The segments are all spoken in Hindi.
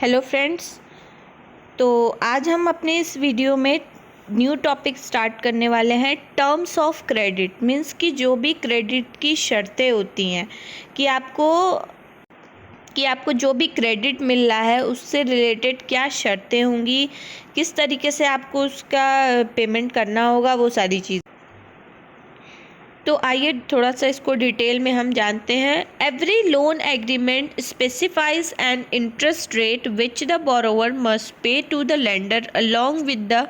Hello friends. तो आज हम अपने इस वीडियो में न्यू टॉपिक स्टार्ट करने वाले हैं। टर्म्स ऑफ क्रेडिट मीन्स कि जो भी क्रेडिट की शर्तें होती हैं कि आपको जो भी क्रेडिट मिल रहा है उससे रिलेटेड क्या शर्तें होंगी, किस तरीके से आपको उसका पेमेंट करना होगा, वो सारी चीज़। तो आइए थोड़ा सा इसको डिटेल में हम जानते हैं। Every loan agreement specifies an interest rate which the borrower must pay to the lender along with the,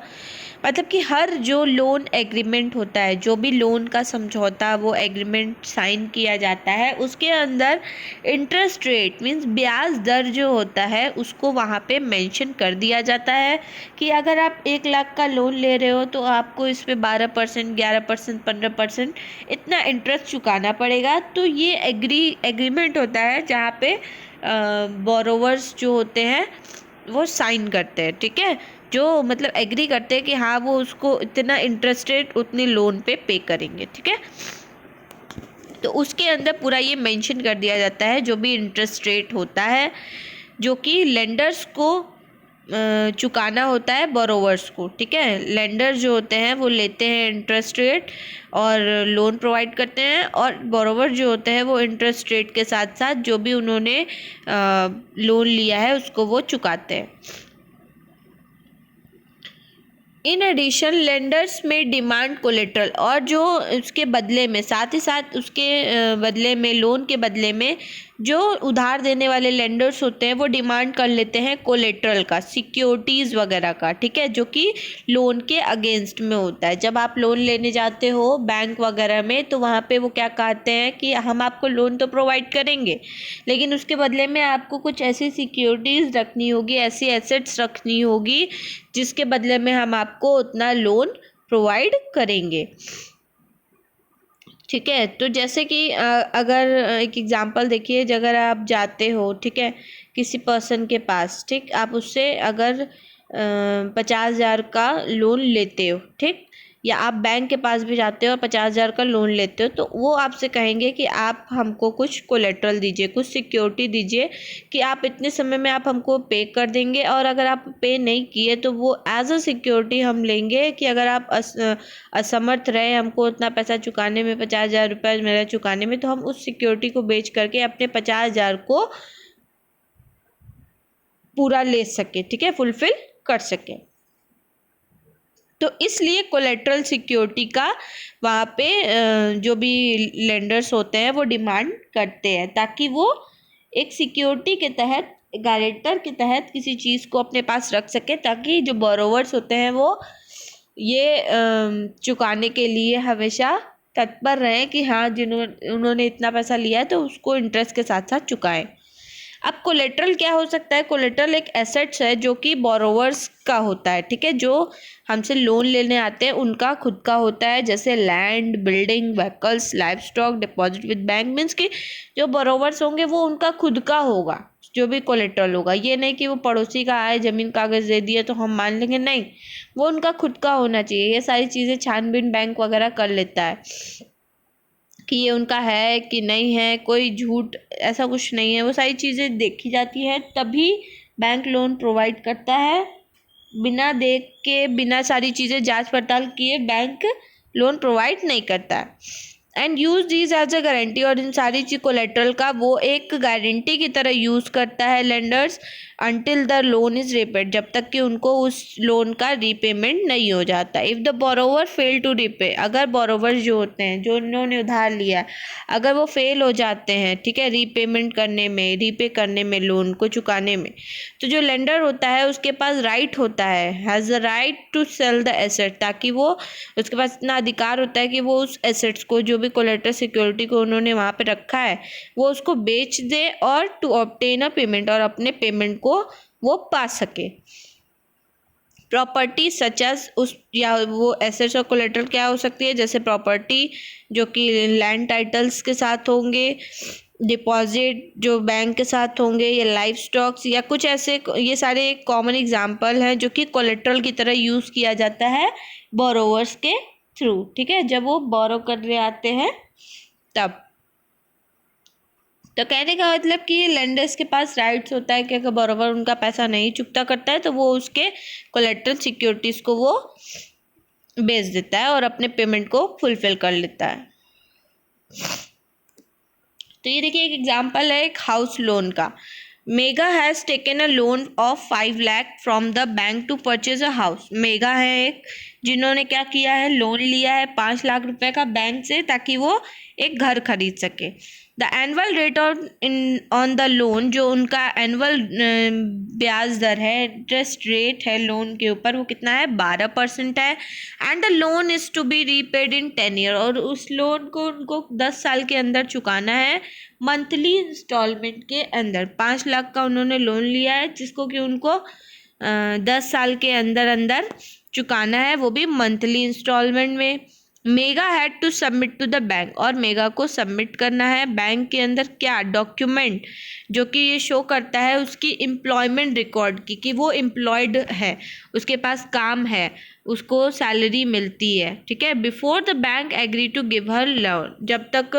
मतलब कि हर जो लोन एग्रीमेंट होता है, जो भी लोन का समझौता वो एग्रीमेंट साइन किया जाता है, उसके अंदर इंटरेस्ट रेट मीन्स ब्याज दर जो होता है उसको वहाँ पे मेंशन कर दिया जाता है कि अगर आप 1 लाख का लोन ले रहे हो तो आपको इस पे 12%, 11%, 15% इतना इंटरेस्ट चुकाना पड़ेगा। तो ये एग्रीमेंट होता है जहाँ पे बोरोवर्स जो होते हैं वो साइन करते हैं, ठीक है, जो मतलब एग्री करते हैं कि हाँ वो उसको इतना इंटरेस्ट रेट उतनी लोन पे करेंगे, ठीक है। तो उसके अंदर पूरा ये मेंशन कर दिया जाता है जो भी इंटरेस्ट रेट होता है जो कि लेंडर्स को चुकाना होता है बोरोवर्स को, ठीक है। लेंडर जो होते हैं वो लेते हैं इंटरेस्ट रेट और लोन प्रोवाइड करते हैं, और बोरोवर जो होते हैं वो इंटरेस्ट रेट के साथ साथ जो भी उन्होंने लोन लिया है उसको वो चुकाते हैं। इन एडिशन लेंडर्स में डिमांड कोलेट्रल, और जो उसके बदले में साथ ही साथ उसके बदले में लोन के बदले में जो उधार देने वाले लेंडर्स होते हैं वो डिमांड कर लेते हैं कोलेट्रल का, सिक्योरिटीज़ वगैरह का, ठीक है, जो कि लोन के अगेंस्ट में होता है। जब आप लोन लेने जाते हो बैंक वगैरह में तो वहाँ पे वो क्या कहते हैं कि हम आपको लोन तो प्रोवाइड करेंगे लेकिन उसके बदले में आपको कुछ ऐसी सिक्योरिटीज़ रखनी होगी, ऐसी एसेट्स रखनी होगी जिसके बदले में हम आपको उतना लोन प्रोवाइड करेंगे, ठीक है। तो जैसे कि अगर एक एग्जांपल देखिए, अगर आप जाते हो, ठीक है, किसी पर्सन के पास, ठीक, आप उससे अगर 50,000 का लोन लेते हो, ठीक, या आप बैंक के पास भी जाते हो और 50,000 का लोन लेते हो, तो वो आपसे कहेंगे कि आप हमको कुछ कोलेट्रल दीजिए, कुछ सिक्योरिटी दीजिए कि आप इतने समय में आप हमको पे कर देंगे, और अगर आप पे नहीं किए तो वो एज अ सिक्योरिटी हम लेंगे कि अगर आप असमर्थ रहे हमको उतना पैसा चुकाने में, 50,000 रुपये मेरा चुकाने में, तो हम उस सिक्योरिटी को बेच करके अपने 50,000 को पूरा ले सके, ठीक है, फुलफिल कर सके। तो इसलिए कोलेट्रल सिक्योरिटी का वहाँ पे जो भी लेंडर्स होते हैं वो डिमांड करते हैं ताकि वो एक सिक्योरिटी के तहत, गारंटर के तहत किसी चीज़ को अपने पास रख सके, ताकि जो बोरोवर्स होते हैं वो ये चुकाने के लिए हमेशा तत्पर रहें कि हाँ उन्होंने इतना पैसा लिया है तो उसको इंटरेस्ट के साथ साथ चुकाएं। अब कोलेट्रल क्या हो सकता है? कोलेट्रल एक एसेट्स है जो कि बोरोवर्स का होता है, ठीक है, जो हमसे लोन लेने आते हैं उनका खुद का होता है, जैसे land, building, vehicles, life stock, deposit with bank, means कि जो बोरोवर्स होंगे वो उनका खुद का होगा जो भी कोलेट्रल होगा। ये नहीं कि वो पड़ोसी का आए ज़मीन कागज़ दे दिए तो हम मान लेंगे, नहीं, वो उनका खुद का होना चाहिए। ये सारी चीज़ें छानबीन बैंक वगैरह कर लेता है कि ये उनका है कि नहीं है, कोई झूठ ऐसा कुछ नहीं है, वो सारी चीज़ें देखी जाती है तभी बैंक लोन प्रोवाइड करता है। बिना देख के, बिना सारी चीज़ें जांच पड़ताल किए बैंक लोन प्रोवाइड नहीं करता है। And use these as a guarantee, और इन सारी चीज कोलेट्रल का वो एक गारंटी की तरह यूज़ करता है lenders until the loan is repaid, जब तक कि उनको उस लोन का रीपेमेंट नहीं हो जाता। If the borrower fail to repay, अगर बोरोवर जो होते हैं जो उन्होंने उधार लिया अगर वो फेल हो जाते हैं, ठीक है, रीपेमेंट करने में, रीपे करने में, लोन को चुकाने में, तो जो लेंडर होता है उसके पास राइट होता है, has the right to sell the asset, ताकि वो, उसके पास इतना अधिकार होता है कि वो उस एसेट्स को, जो भी कोलेट्रल सिक्योरिटी को उन्होंने वहाँ पे रखा है, वो उसको बेच दे और टू ऑब्टेन अ पेमेंट, और अपने पेमेंट को वो पा सके। प्रॉपर्टी सच एज, उस या वो एसेट्स और कोलेट्रल क्या हो सकती है, जैसे प्रॉपर्टी जो कि लैंड टाइटल्स के साथ होंगे, डिपॉजिट जो बैंक के साथ होंगे, या लाइफ स्टॉक्स, या कुछ ऐसे, ये सारे कॉमन एग्जांपल हैं जो कि कोलेट्रल की तरह यूज़ किया जाता है बोरोवर्स के थ्रू, ठीक है, जब वो बोरो करने आते हैं तब। तो कहने का मतलब कि लेंडर्स के पास राइट्स होता है कि अगर बोरोवर उनका पैसा नहीं चुकता करता है तो वो उसके कोलेट्रल सिक्योरिटीज को वो बेच देता है और अपने पेमेंट को फुलफिल कर लेता है। तो ये देखिए एक एग्जांपल है एक हाउस लोन का। Megha has taken a loan of 5 lakh from the bank to purchase a house. Megha है एक जिन्होंने क्या किया है, लोन लिया है 5 लाख रुपए का बैंक से ताकि वो एक घर खरीद सके। The annual rate on the loan, जो उनका एनुअल ब्याज दर है, इंटरेस्ट रेट है लोन के ऊपर, वो कितना है, 12% है। And the loan is to be repaid in 10 year, और उस लोन को उनको 10 साल के अंदर चुकाना है मंथली इंस्टॉलमेंट के अंदर। 5 लाख का उन्होंने लोन लिया है जिसको कि उनको 10 साल के अंदर अंदर चुकाना है, वो भी मंथली इंस्टॉलमेंट में। Megha had to submit to the bank, और मेगा को सबमिट करना है बैंक के अंदर क्या, डॉक्यूमेंट जो कि ये शो करता है उसकी एम्प्लॉयमेंट रिकॉर्ड की, कि वो एम्प्लॉयड है, उसके पास काम है, उसको सैलरी मिलती है, ठीक है। Before the bank agree to give her loan, जब तक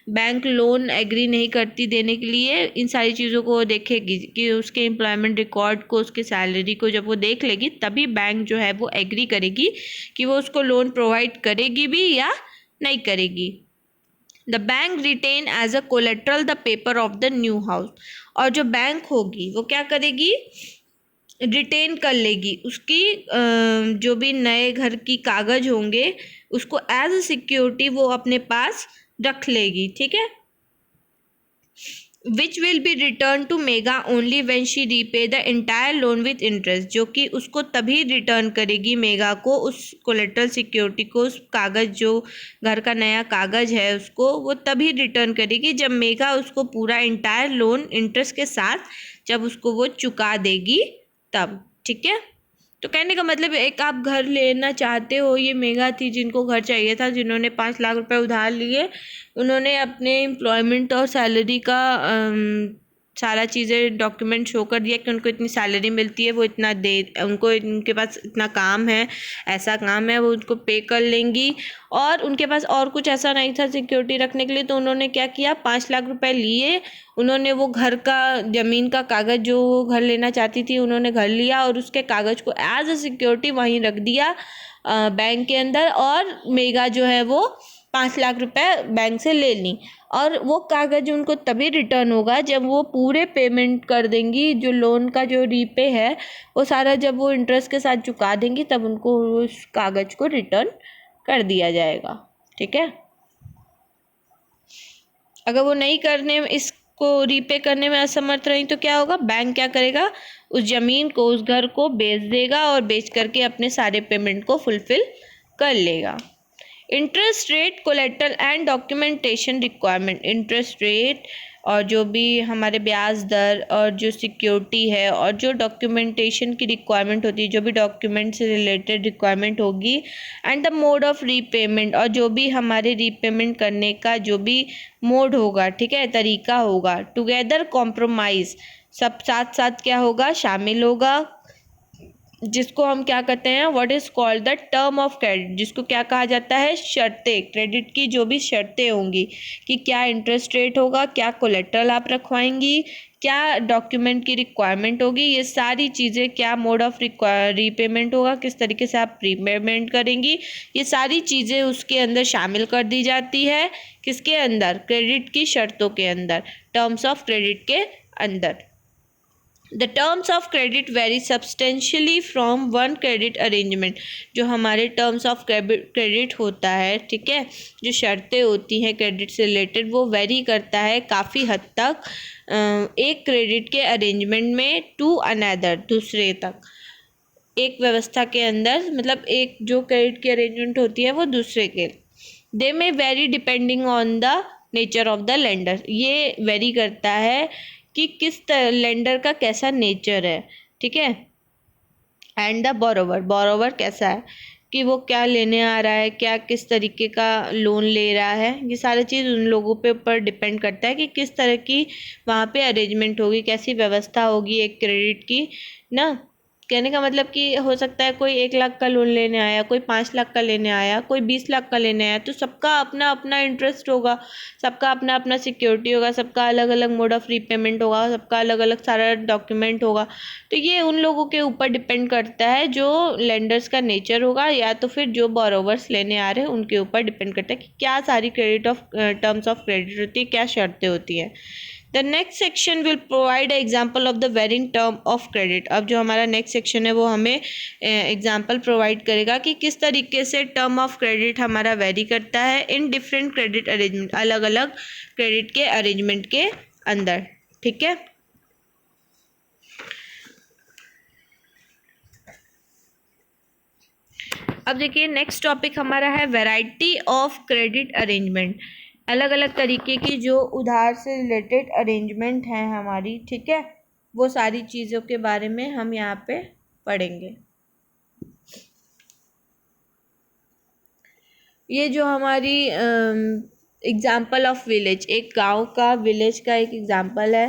बैंक लोन एग्री नहीं करती देने के लिए, इन सारी चीज़ों को वो देखेगी कि उसके एम्प्लॉयमेंट रिकॉर्ड को, उसके सैलरी को जब वो देख लेगी तभी बैंक जो है वो एग्री करेगी कि वो उसको लोन प्रोवाइड करेगी भी या नहीं करेगी। The bank retain as a collateral the paper of the new house, और जो बैंक होगी वो क्या करेगी, रिटेन कर लेगी उसकी जो भी नए घर की कागज होंगे उसको एज अ सिक्योरिटी वो अपने पास रख लेगी, ठीक है। Which will be return to mega only when she repay the entire loan with interest, जो कि उसको तभी रिटर्न करेगी मेगा को, उस कोलेट्रल सिक्योरिटी को, उस कागज़ जो घर का नया कागज़ है उसको वो तभी रिटर्न करेगी जब मेगा उसको पूरा एंटायर लोन इंटरेस्ट के साथ जब उसको वो चुका देगी तब, ठीक है। तो कहने का मतलब एक आप घर लेना चाहते हो, ये मेगा थी जिनको घर चाहिए था, जिन्होंने 5 लाख रुपए उधार लिए, उन्होंने अपने एम्प्लॉयमेंट और सैलरी का सारा चीज़ें डॉक्यूमेंट शो कर दिया कि उनको इतनी सैलरी मिलती है, वो इतना दे, उनको उनके पास इतना काम है, ऐसा काम है, वो उनको पे कर लेंगी। और उनके पास और कुछ ऐसा नहीं था सिक्योरिटी रखने के लिए, तो उन्होंने क्या किया, 5 लाख रुपए लिए, उन्होंने वो घर का ज़मीन का कागज़ जो वो घर लेना चाहती थी उन्होंने घर लिया और उसके कागज़ को एज अ सिक्योरिटी वहीं रख दिया बैंक के अंदर, और मेगा जो है वो 5 लाख रुपए बैंक से ले ली। और वो कागज़ उनको तभी रिटर्न होगा जब वो पूरे पेमेंट कर देंगी, जो लोन का जो रीपे है वो सारा जब वो इंटरेस्ट के साथ चुका देंगी तब उनको उस कागज़ को रिटर्न कर दिया जाएगा, ठीक है। अगर वो नहीं करने इसको रीपे करने में असमर्थ रही तो क्या होगा, बैंक क्या करेगा, उस ज़मीन को, उस घर को बेच देगा और बेच करके अपने सारे पेमेंट को फुलफिल कर लेगा। Interest rate, collateral and documentation requirement. Interest rate और जो भी हमारे ब्याज दर और जो सिक्योरिटी है और जो डॉक्यूमेंटेशन की रिक्वायरमेंट होती है, जो भी डॉक्यूमेंट से रिलेटेड रिक्वायरमेंट होगी, and the mode of repayment, और जो भी हमारे रीपेमेंट करने का जो भी मोड होगा, ठीक है, तरीका होगा। टुगेदर कॉम्प्रोमाइज़, सब साथ साथ क्या होगा, शामिल होगा, जिसको हम क्या कहते हैं, what is called the term of credit, जिसको क्या कहा जाता है, शर्तें, क्रेडिट की जो भी शर्तें होंगी कि क्या इंटरेस्ट रेट होगा, क्या कोलेट्रल आप रखवाएंगी, क्या डॉक्यूमेंट की रिक्वायरमेंट होगी, ये सारी चीज़ें, क्या मोड ऑफ रीपेमेंट होगा, किस तरीके से आप रीपेमेंट करेंगी, ये सारी चीज़ें उसके अंदर शामिल कर दी जाती है। किसके अंदर, क्रेडिट की शर्तों के अंदर, टर्म्स ऑफ क्रेडिट के अंदर। The terms of credit very substantially from one credit arrangement, जो हमारे टर्म्स ऑफ क्रेडिट होता है, ठीक है, जो शर्तें होती हैं क्रेडिट से रिलेटेड, वो वेरी करता है काफ़ी हद तक एक क्रेडिट के अरेंजमेंट में टू अनदर, दूसरे तक, एक व्यवस्था के अंदर, मतलब एक जो क्रेडिट की अरेंजमेंट होती है वो दूसरे के। They may vary depending on the nature of the lender, ये वेरी करता है कि किस लेंडर का कैसा नेचर है, ठीक है। एंड द बोरोवर, बोरोवर कैसा है, कि वो क्या लेने आ रहा है, क्या किस तरीके का लोन ले रहा है, ये सारी चीज़ उन लोगों पे ऊपर डिपेंड करता है कि किस तरह की वहाँ पे अरेंजमेंट होगी, कैसी व्यवस्था होगी एक क्रेडिट की ना। कहने का मतलब कि हो सकता है कोई 1 लाख का लोन लेने आया, कोई 5 लाख का लेने आया, कोई 20 लाख का लेने आया, तो सबका अपना अपना इंटरेस्ट होगा, सबका अपना अपना सिक्योरिटी होगा, सबका अलग अलग मोड ऑफ रीपेमेंट होगा, सबका अलग अलग सारा डॉक्यूमेंट होगा। तो ये उन लोगों के ऊपर डिपेंड करता है जो लेंडर्स का नेचर होगा, या तो फिर जो बोरोवर्स लेने आ रहे हैं उनके ऊपर डिपेंड करता है कि क्या सारी टर्म्स ऑफ क्रेडिट होती है, क्या शर्तें होती हैं। The next section will provide example of the varying term of credit. अब जो हमारा नेक्स्ट सेक्शन है वो हमें एग्जाम्पल प्रोवाइड करेगा कि किस तरीके से टर्म ऑफ क्रेडिट हमारा वेरी करता है इन डिफरेंट क्रेडिट अरेंजमेंट, अलग अलग क्रेडिट के अरेंजमेंट के अंदर। ठीक है, अब देखिए नेक्स्ट टॉपिक हमारा है वैरायटी ऑफ क्रेडिट अरेंजमेंट। अलग अलग तरीके की जो उधार से रिलेटेड अरेंजमेंट हैं हमारी, ठीक है, वो सारी चीज़ों के बारे में हम यहाँ पे पढ़ेंगे। ये जो हमारी एग्जाम्पल ऑफ विलेज, एक गांव का, विलेज का एक एग्जाम्पल है।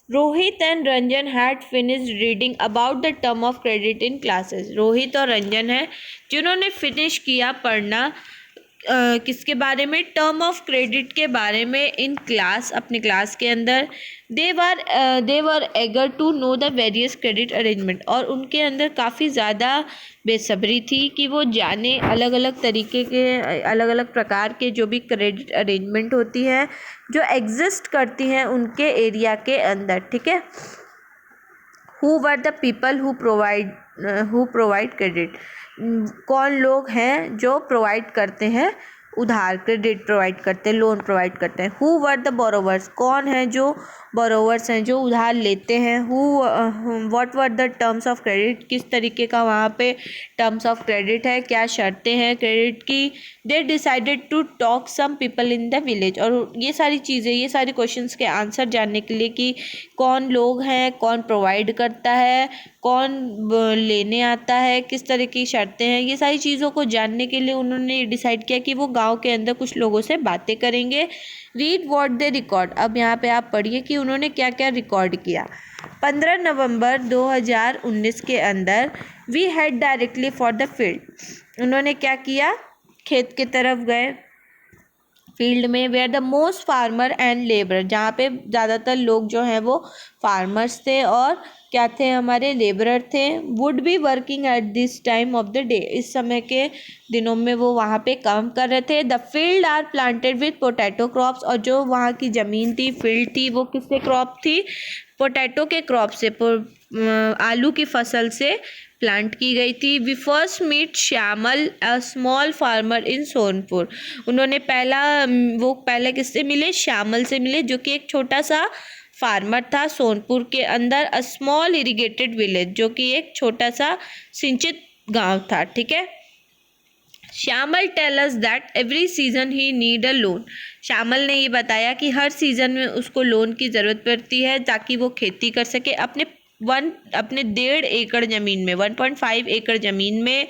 Rohit and Ranjan had finished reading about the term of credit in classes. Rohit और रंजन है जिन्होंने फिनिश किया पढ़ना किसके बारे में, टर्म ऑफ क्रेडिट के बारे में इन क्लास, अपने क्लास के अंदर। They were eager to know the various credit arrangement, और उनके अंदर काफ़ी ज़्यादा बेसब्री थी कि वो जाने अलग अलग तरीके के, अलग अलग प्रकार के जो भी क्रेडिट अरेंजमेंट होती हैं जो एग्जिस्ट करती हैं उनके एरिया के अंदर। ठीक है, who were the people who provide credit, कौन लोग हैं जो प्रोवाइड करते हैं उधार, क्रेडिट प्रोवाइड करते हैं, लोन प्रोवाइड करते हैं। हु वर द बोरोवर्स, कौन है जो बोरोवर्स हैं जो उधार लेते हैं। What were the terms of credit, किस तरीके का वहाँ पे टर्म्स ऑफ क्रेडिट है, क्या शर्तें हैं क्रेडिट की। They decided to talk some people in the village, और ये सारी चीज़ें, ये सारे क्वेश्चंस के आंसर जानने के लिए कि कौन लोग हैं, कौन प्रोवाइड करता है, कौन लेने आता है, किस तरह की शर्तें हैं, ये सारी चीज़ों को जानने के लिए उन्होंने डिसाइड किया कि वो गांव के अंदर कुछ लोगों से बातें करेंगे। रीड व्हाट दे रिकॉर्ड, अब यहाँ पे आप पढ़िए कि उन्होंने क्या क्या रिकॉर्ड किया। 15 नवंबर 2019 के अंदर we head directly for the field, उन्होंने क्या किया, खेत की तरफ गए, फील्ड में। Where the most farmer and labour, जहाँ पे ज़्यादातर लोग जो हैं वो फार्मर्स थे और क्या थे, हमारे लेबरर थे। Would be working at this time of the day, इस समय के दिनों में वो वहाँ पे काम कर रहे थे। The field are planted with potato crops, और जो वहाँ की ज़मीन थी, फील्ड थी, वो किससे क्रॉप थी, पोटैटो के क्रॉप से, आलू की फसल से प्लांट की गई थी। We first meet Shyamal a small farmer in Sonpur, उन्होंने पहले किससे मिले, श्यामल से मिले, जो कि एक छोटा सा फार्मर था सोनपुर के अंदर। अ स्मॉल इरिगेटेड विलेज, जो कि एक छोटा सा सिंचित गांव था। ठीक है, Shyamal tell us that every season he need a loan, Shyamal ने ये बताया कि हर सीजन में उसको लोन की ज़रूरत पड़ती है ताकि वो खेती कर सके अपने 1.5 एकड़ ज़मीन में, 1.5 एकड़ ज़मीन में।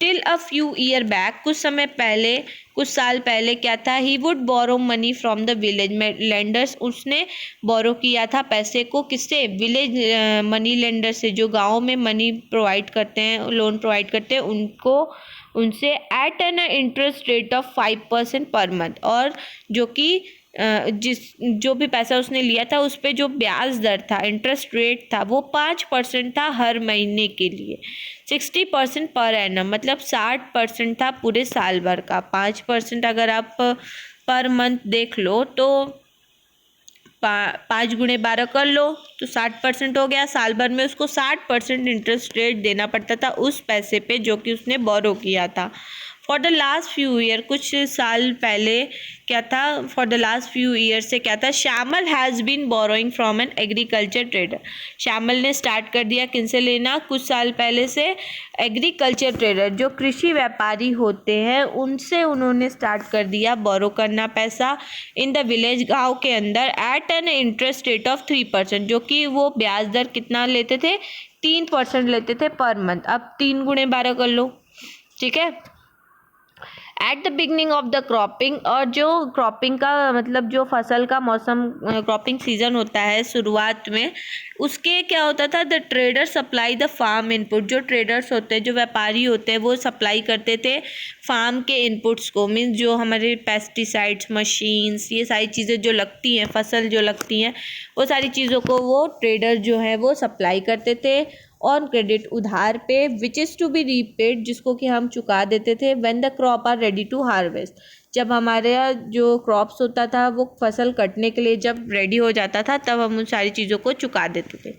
Till a few year back, कुछ समय पहले, कुछ साल पहले क्या था, he would borrow money from the village में लेंडर्स, उसने बोरो किया था पैसे को, किससे, विलेज मनी लेंडर से, जो गाँव में मनी प्रोवाइड करते हैं, लोन प्रोवाइड करते हैं उनको, उनसे at an interest rate of 5% per month, और जो कि जो भी पैसा उसने लिया था उस पर जो ब्याज दर था, इंटरेस्ट रेट था, वो 5% था हर महीने के लिए। 60% पर एनम, मतलब 60% था पूरे साल भर का। 5% अगर आप पर मंथ देख लो तो 5 गुणे 12 कर लो तो 60% हो गया। साल भर में उसको 60% इंटरेस्ट रेट देना पड़ता था उस पैसे पे जो कि उसने बोरो किया था। For the last few year, कुछ साल पहले क्या था, for the last few year से क्या था, Shyamal has been borrowing from an agriculture trader, Shyamal ने स्टार्ट कर दिया किनसे लेना, कुछ साल पहले से एग्रीकल्चर ट्रेडर, जो कृषि व्यापारी होते हैं, उनसे उन्होंने स्टार्ट कर दिया बोरो करना पैसा इन द विलेज, गाँव के अंदर, at an interest rate of 3%, जो कि वो ब्याज दर कितना लेते थे, 3% लेते थे पर मंथ। अब 3 गुणे 12 कर लो, ठीक है। At the beginning of the cropping, और जो क्रॉपिंग का मतलब जो फसल का मौसम क्रॉपिंग सीजन होता है शुरुआत में, उसके क्या होता था, the trader supply the farm input, जो ट्रेडर्स होते हैं, जो व्यापारी होते हैं, वो सप्लाई करते थे फार्म के इनपुट्स को, मीन्स जो हमारे पेस्टिसाइड्स, मशीन्स, ये सारी चीज़ें जो लगती हैं, फसल जो लगती हैं, वो सारी चीज़ों को वो ट्रेडर जो है वो सप्लाई करते थे ऑन क्रेडिट, उधार पे, which is to be repaid, जिसको कि हम चुका देते थे when the crop are ready to harvest, जब हमारे यहाँ जो क्रॉप्स होता था वो फसल कटने के लिए जब रेडी हो जाता था तब हम उन सारी चीज़ों को चुका देते थे।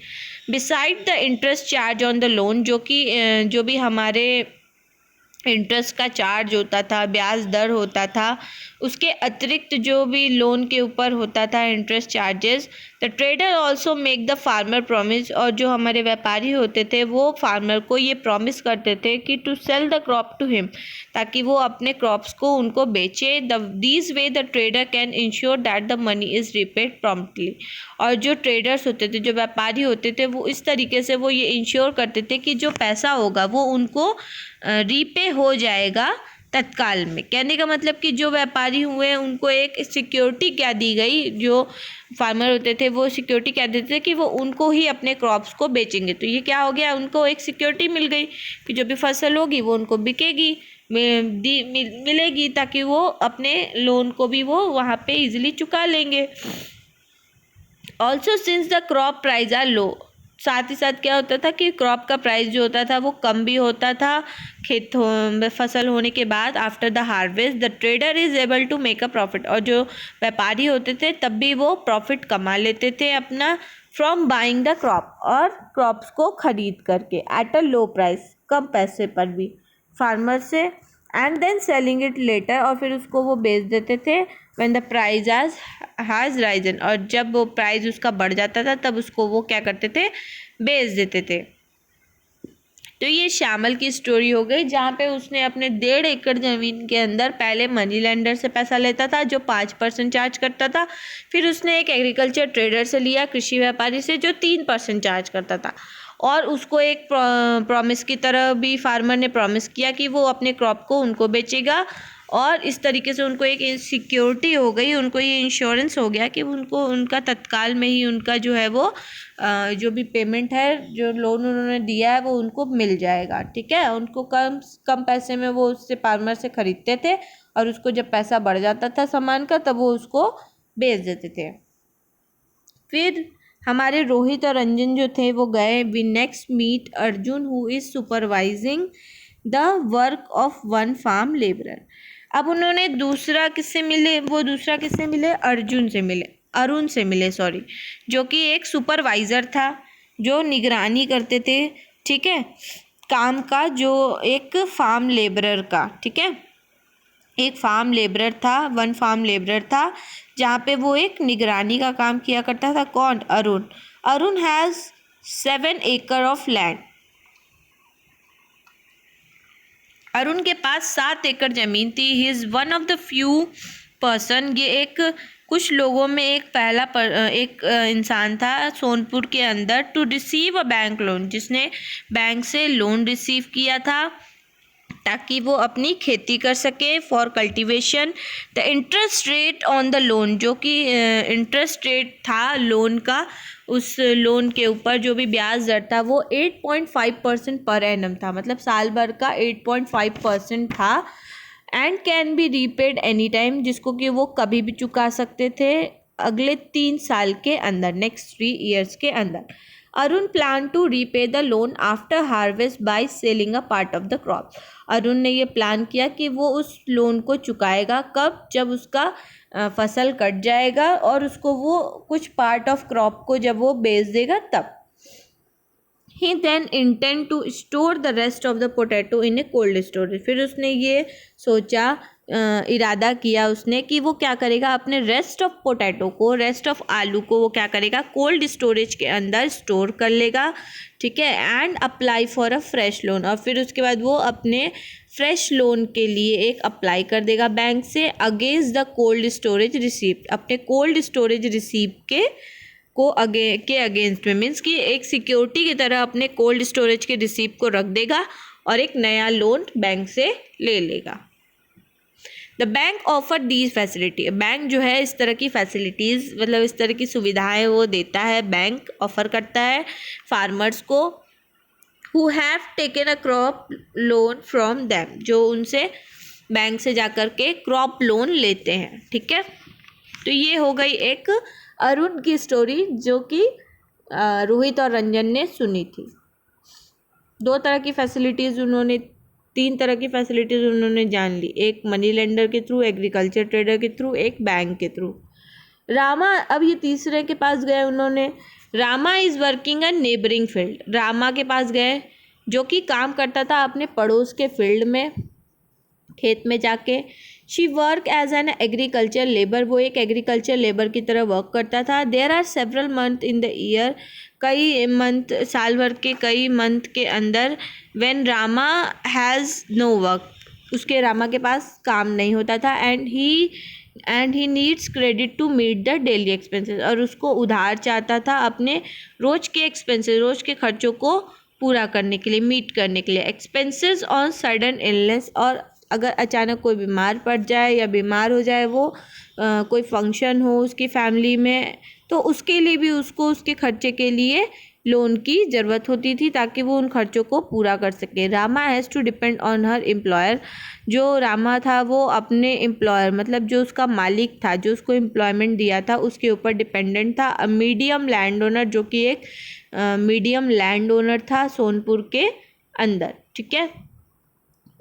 Beside the interest charge on the loan, जो भी हमारे इंटरेस्ट का चार्ज होता था, ब्याज दर होता था, उसके अतिरिक्त जो भी लोन के ऊपर होता था interest charges, the trader also make the farmer promise, और जो हमारे व्यापारी होते थे वो फार्मर को ये प्रॉमिस करते थे कि to sell the crop to him, ताकि वो अपने क्रॉप्स को उनको बेचे। This way the trader can ensure that the money is repaid promptly, और जो ट्रेडर्स होते थे, जो व्यापारी होते थे, वो इस तरीके से वो ये इंश्योर करते थे कि जो पैसा होगा वो उनको रीपे हो जाएगा तत्काल में। कहने का मतलब कि जो व्यापारी हुए उनको एक सिक्योरिटी क्या दी गई, जो फार्मर होते थे वो सिक्योरिटी क्या देते थे कि वो उनको ही अपने क्रॉप्स को बेचेंगे, तो ये क्या हो गया, उनको एक सिक्योरिटी मिल गई कि जो भी फसल होगी वो उनको बिकेगी, मिलेगी, ताकि वो अपने लोन को भी वो वहाँ पे इजीली चुका लेंगे। Also since the crop price are low, साथ ही साथ क्या होता था कि क्रॉप का प्राइस जो होता था वो कम भी होता था फसल होने के बाद। After the harvest the trader is able to make a profit, और जो व्यापारी होते थे तब भी वो प्रॉफिट कमा लेते थे अपना फ्रॉम बाइंग द क्रॉप, और क्रॉप्स को खरीद करके एट अ लो प्राइस, कम पैसे पर भी फार्मर से, and then selling it later, और फिर उसको वो बेच देते थे when the price has risen, और जब वो प्राइस उसका बढ़ जाता था तब उसको वो क्या करते थे, बेच देते थे। तो ये श्यामल की स्टोरी हो गई, जहाँ पे उसने अपने 1.5 एकड़ ज़मीन के अंदर पहले मनी लेंडर से पैसा लेता था जो 5% चार्ज करता था, फिर उसने एक एग्रीकल्चर ट्रेडर से लिया, कृषि व्यापारी से, जो 3% चार्ज करता था, और उसको एक प्रॉमिस की तरह भी फार्मर ने प्रॉमिस किया कि वो अपने क्रॉप को उनको बेचेगा, और इस तरीके से उनको एक सिक्योरिटी हो गई, उनको ये इंश्योरेंस हो गया कि उनको उनका तत्काल में ही उनका जो है वो जो भी पेमेंट है, जो लोन उन्होंने दिया है वो उनको मिल जाएगा। ठीक है, उनको कम पैसे में वो उससे फार्मर से ख़रीदते थे, और उसको जब पैसा बढ़ जाता था सामान का तब वो उसको बेच देते थे। फिर हमारे रोहित और रंजन जो थे वो गए। We next meet Arjun who is supervising the work of one farm labourer. अब उन्होंने दूसरा किससे मिले, वो दूसरा किससे मिले, अरुण से मिले सॉरी, जो कि एक सुपरवाइज़र था, जो निगरानी करते थे, ठीक है, काम का, जो एक फार्म लेबरर का, ठीक है, एक फार्म लेबरर था, वन फार्म लेबरर था, जहाँ पे वो एक निगरानी का काम किया करता था। कौन, अरुण हैज़ 7 एकड़ ऑफ लैंड। अरुण के पास 7 एकड़ ज़मीन थी। He is one of the few person, ये एक कुछ लोगों में एक इंसान था सोनपुर के अंदर, to receive a bank loan, जिसने बैंक से लोन रिसीव किया था ताकि वो अपनी खेती कर सके for cultivation. The interest rate on the loan, जो कि इंटरेस्ट रेट था लोन का, उस लोन के ऊपर जो भी ब्याज दर था वो 8.5% पर एनम था, मतलब साल भर का 8.5% था। And can be repaid any time, जिसको कि वो कभी भी चुका सकते थे अगले 3 साल के अंदर, नेक्स्ट 3 ईयर्स के अंदर। Arun plan to repay the loan after harvest by selling a part of the crop. Arun ने ये प्लान किया कि वो उस लोन को चुकाएगा कब, जब उसका फसल कट जाएगा और उसको वो कुछ पार्ट ऑफ क्रॉप को जब वो बेच देगा तब। He then intend to store the rest of the potato in a cold storage. फिर उसने ये सोचा, इरादा किया उसने कि वो क्या करेगा, अपने रेस्ट ऑफ पोटैटो को, रेस्ट ऑफ आलू को वो क्या करेगा, कोल्ड स्टोरेज के अंदर स्टोर कर लेगा, ठीक है। And apply for a fresh loan, और फिर उसके बाद वो अपने फ्रेश लोन के लिए एक अप्लाई कर देगा बैंक से, against the cold storage receipt, अपने कोल्ड स्टोरेज रिसीप्ट के अगेंस्ट में, मीन्स कि एक सिक्योरिटी की तरह अपने कोल्ड स्टोरेज के रिसीप्ट को रख देगा और एक नया लोन बैंक से ले लेगा। The bank offer these facility, bank जो है इस तरह की फैसिलिटीज़ मतलब इस तरह की सुविधाएं वो देता है, बैंक ऑफर करता है फार्मर्स को, who have taken a crop loan from them, जो उनसे बैंक से जाकर के क्रॉप लोन लेते हैं। ठीक है, तो ये हो गई एक अरुण की स्टोरी जो कि रोहित और रंजन ने सुनी थी। 2 तरह की फैसिलिटीज़ उन्होंने 3 तरह की फैसिलिटीज़ उन्होंने जान ली, एक मनी लेंडर के थ्रू, एग्रीकल्चर ट्रेडर के थ्रू, एक बैंक के थ्रू। रामा, अब ये तीसरे के पास गए उन्होंने, Rama is working a neighbouring field, Rama के पास गए जो कि काम करता था अपने पड़ोस के फील्ड में, खेत में जाके। She work as an agriculture labour, वो एक एग्रीकल्चर लेबर की तरह वर्क करता था। There are several month in the year, कई मंथ, साल भर के कई मंथ के अंदर, when Rama has no work, उसके रामा के पास काम नहीं होता था, and he needs credit to meet the daily expenses, और उसको उधार चाहता था अपने रोज के एक्सपेंसेस, रोज के खर्चों को पूरा करने के लिए, मीट करने के लिए। एक्सपेंसेस ऑन सडन इलनेस, और अगर अचानक कोई बीमार पड़ जाए या बीमार हो जाए वो, कोई फंक्शन हो उसकी फैमिली में, तो उसके लिए भी उसको उसके खर्चे के लिए लोन की ज़रूरत होती थी ताकि वो उन खर्चों को पूरा कर सके। Rama has to depend on her employer, जो रामा था वो अपने एम्प्लॉयर मतलब जो उसका मालिक था, जो उसको एम्प्लॉयमेंट दिया था, उसके ऊपर डिपेंडेंट था। मीडियम लैंड ओनर, जो कि एक मीडियम लैंड ओनर था सोनपुर के अंदर। ठीक है,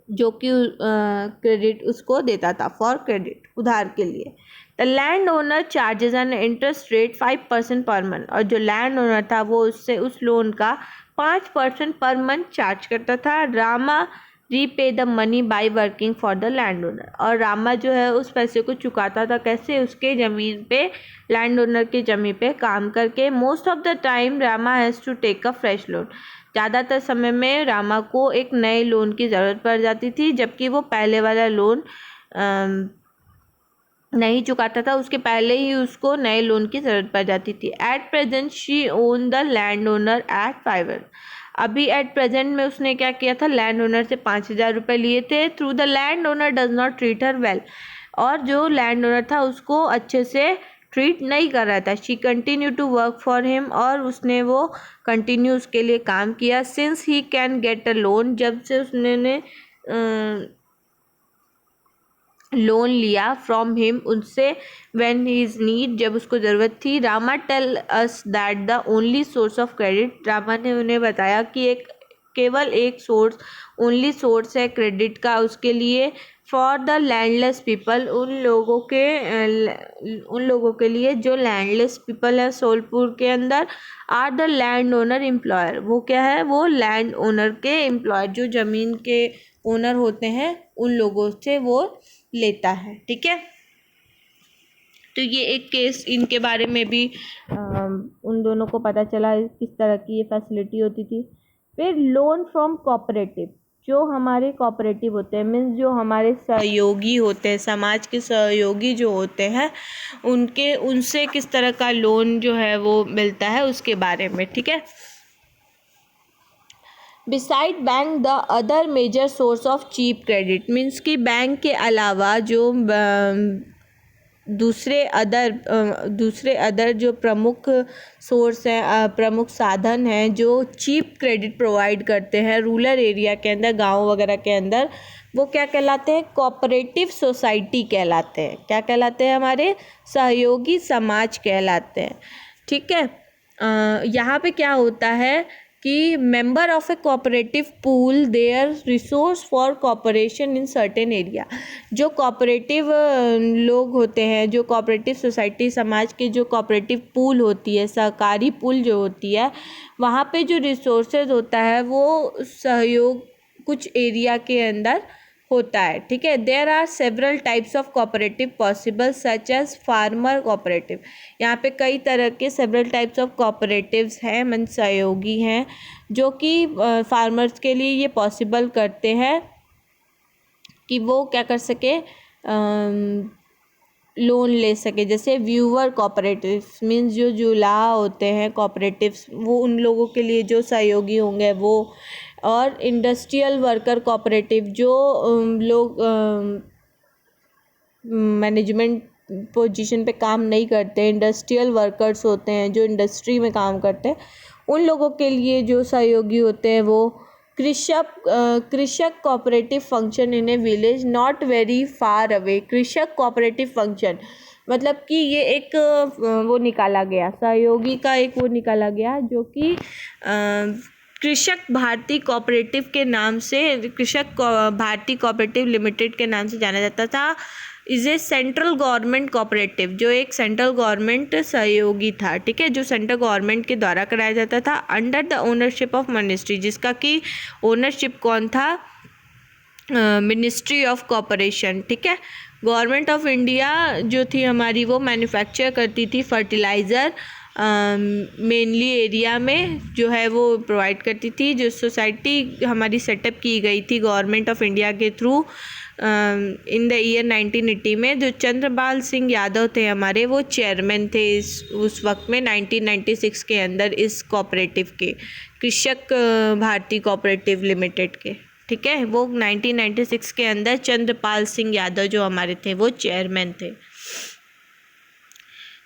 जो कि क्रेडिट उसको देता था, फॉर क्रेडिट, उधार के लिए। The land owner charges N interest rate 5% per month, और जो लैंड ओनर था वो उससे उस लोन का 5% पर मंथ चार्ज करता था। Rama repay the money by working for the land owner, और रामा जो है उस पैसे को चुकाता था कैसे, उसके ज़मीन पे, लैंड ओनर की ज़मीन पे काम करके। Most of the time Rama has to take a fresh loan, ज़्यादातर समय में रामा को एक नए लोन की ज़रूरत पड़ जाती थी, जबकि वो पहले वाला लोन नहीं चुकाता था, उसके पहले ही उसको नए लोन की ज़रूरत पड़ जाती थी। At present she own the land owner at 5, अभी एट प्रेजेंट में उसने क्या किया था, लैंड ओनर से 5,000 रुपये लिए थे। Through the land owner does not treat her well, और जो लैंड ओनर था उसको अच्छे से ट्रीट नहीं कर रहा था। She continue to work for him, और उसने वो कंटिन्यू उसके लिए काम किया। Since he can get a loan, जब से उसने लोन लिया फ्रॉम हिम, उनसे, व्हेन ही इज नीड, जब उसको ज़रूरत थी। Rama tell us that the only source of credit, Rama ने उन्हें बताया कि एक केवल एक सोर्स, ओनली सोर्स है क्रेडिट का उसके लिए, फॉर द लैंडलेस पीपल, उन लोगों के लिए जो लैंडलेस पीपल है सोलपुर के अंदर, are the land owner employer, वो क्या है, वो लैंड ओनर के एम्प्लॉयर, जो ज़मीन के ओनर होते हैं उन लोगों से वो लेता है। ठीक है, तो ये एक केस इनके बारे में भी उन दोनों को पता चला किस तरह की ये फैसिलिटी होती थी। फिर लोन फ्रॉम कोऑपरेटिव, जो हमारे कोऑपरेटिव होते हैं, मीन्स जो हमारे सहयोगी होते हैं, समाज के सहयोगी जो होते हैं, उनसे किस तरह का लोन जो है वो मिलता है उसके बारे में। ठीक है, beside bank the other major source of cheap credit, means कि बैंक के अलावा जो दूसरे अदर जो प्रमुख सोर्स हैं, प्रमुख साधन हैं जो चीप क्रेडिट प्रोवाइड करते हैं रूरल एरिया के अंदर, गांव वगैरह के अंदर, वो क्या कहलाते हैं, कोऑपरेटिव सोसाइटी कहलाते हैं। क्या कहलाते हैं, हमारे सहयोगी समाज कहलाते हैं। ठीक है, यहाँ पे क्या होता है कि member of a cooperative pool their resource for cooperation in certain area, जो कोऑपरेटिव लोग होते हैं, जो कोऑपरेटिव सोसाइटी समाज के जो कोऑपरेटिव पूल होती है, सहकारी पूल जो होती है, वहाँ पे जो रिसोर्सेज होता है वो सहयोग कुछ एरिया के अंदर होता है। ठीक है, there are several types of cooperative possible such as farmer cooperative, यहाँ पे कई तरह के सेवरल टाइप्स ऑफ कोऑपरेटिव्स हैं, मन सहयोगी हैं, जो कि फार्मर्स के लिए ये पॉसिबल करते हैं कि वो क्या कर सके, लोन ले सके। जैसे व्यूअर कोऑपरेटिव्स, मीन्स जो जुलाहा होते हैं कोऑपरेटिव्स, वो उन लोगों के लिए जो सहयोगी होंगे वो, और इंडस्ट्रियल वर्कर कोऑपरेटिव, जो लोग मैनेजमेंट पोजीशन पे काम नहीं करते, इंडस्ट्रियल वर्कर्स होते हैं जो इंडस्ट्री में काम करते हैं, उन लोगों के लिए जो सहयोगी होते हैं वो कृषक cooperative function in A village not very far away. कृषक कोऑपरेटिव फंक्शन मतलब कि ये एक वो निकाला गया, सहयोगी का एक वो निकाला गया जो कि कृषक भारती कोऑपरेटिव के नाम से, कृषक भारती कोऑपरेटिव लिमिटेड के नाम से जाना जाता था। Is a central government cooperative, जो एक सेंट्रल गवर्नमेंट सहयोगी था, ठीक है, जो सेंट्रल गवर्नमेंट के द्वारा कराया जाता था under the ownership of ministry, जिसका कि ओनरशिप कौन था, मिनिस्ट्री ऑफ कॉरपोरेशन, ठीक है। गवर्नमेंट ऑफ इंडिया जो थी हमारी वो मैन्युफैक्चर करती थी फर्टिलाइज़र मेनली एरिया में जो है वो प्रोवाइड करती थी। जो सोसाइटी हमारी सेटअप की गई थी गवर्नमेंट ऑफ इंडिया के थ्रू इन द ईयर 1980 में, जो चंद्रपाल सिंह यादव थे हमारे, वो चेयरमैन थे उस वक्त में 1996 के अंदर इस कोऑपरेटिव के, कृषक भारती कोऑपरेटिव लिमिटेड के, ठीक है। वो 1996 के अंदर चंद्रपाल सिंह यादव जो हमारे थे वो चेयरमैन थे।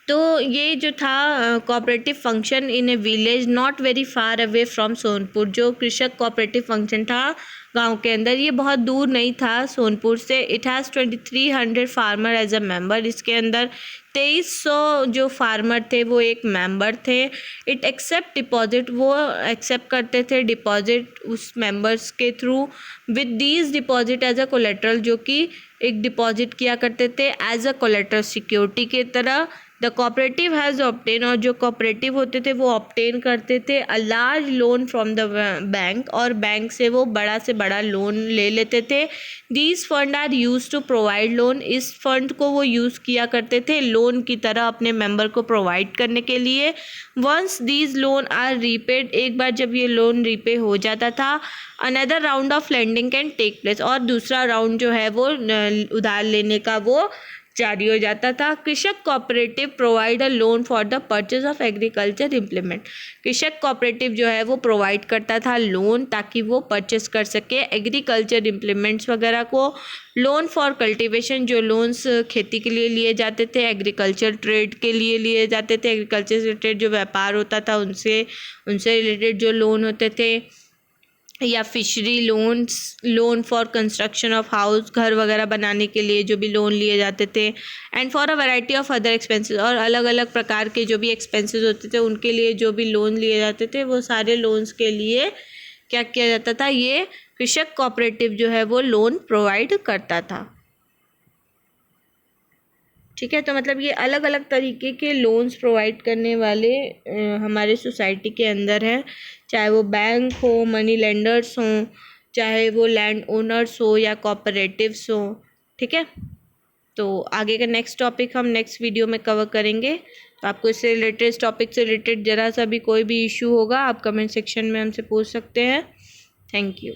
तो ये जो था cooperative function in A village not very far away from Sonpur, जो कृषक कोऑपरेटिव फंक्शन था गांव के अंदर, ये बहुत दूर नहीं था सोनपुर से। It has 2300 farmer as a member, इसके अंदर 2300 जो फार्मर थे वो एक मेंबर थे। इट एक्सेप्ट डिपॉजिट, वो एक्सेप्ट करते थे डिपॉजिट उस मेंबर्स के through with these deposit as a collateral, जो कि एक डिपॉजिट किया करते थे एज अ कोलेट्रल सिक्योरिटी के तरह। द कोऑपरेटिव हैज़ ऑब्टेन, और जो कोऑपरेटिव होते थे वो ऑब्टेन करते थे a large loan from the bank, और बैंक से वो बड़ा से बड़ा लोन ले लेते थे। These fund are use to provide loan, इस फंड को वो यूज़ किया करते थे लोन की तरह अपने मेंबर को प्रोवाइड करने के लिए। Once these loan are repaid, एक बार जब ये लोन रीपे हो जाता था, another round of lending can take place, और दूसरा राउंड जो है वो उधार लेने का वो जारी हो जाता था। कृषक cooperative provide a loan for the purchase of agriculture implement, कृषक कोऑपरेटिव जो है वो प्रोवाइड करता था लोन ताकि वो परचेस कर सके एग्रीकल्चर इम्प्लीमेंट्स वगैरह को। लोन फॉर कल्टीवेशन, जो लोन्स खेती के लिए लिए जाते थे, एग्रीकल्चर ट्रेड के लिए लिए जाते थे, एग्रीकल्चर से ट्रेड जो व्यापार होता था उनसे रिलेटेड जो लोन होते थे, या fishery loans, loan for construction of house, घर वगैरह बनाने के लिए जो भी लोन लिए जाते थे। And for a variety of other expenses, और अलग अलग प्रकार के जो भी एक्सपेंसेस होते थे उनके लिए जो भी लोन लिए जाते थे वो सारे लोन्स के लिए क्या किया जाता था, ये कृषक कोऑपरेटिव जो है वो लोन प्रोवाइड करता था, ठीक है। तो मतलब ये अलग अलग तरीके के लोन्स प्रोवाइड करने वाले हमारे सोसाइटी के अंदर हैं, चाहे वो बैंक हो, मनी लेंडर्स हों, चाहे वो लैंड ओनर्स हो या कोऑपरेटिव्स हो, ठीक है। तो आगे का नेक्स्ट टॉपिक हम नेक्स्ट वीडियो में कवर करेंगे। तो आपको इससे रिलेटेड, इस टॉपिक से रिलेटेड ज़रा सा भी कोई भी इशू होगा आप कमेंट सेक्शन में हमसे पूछ सकते हैं। Thank you.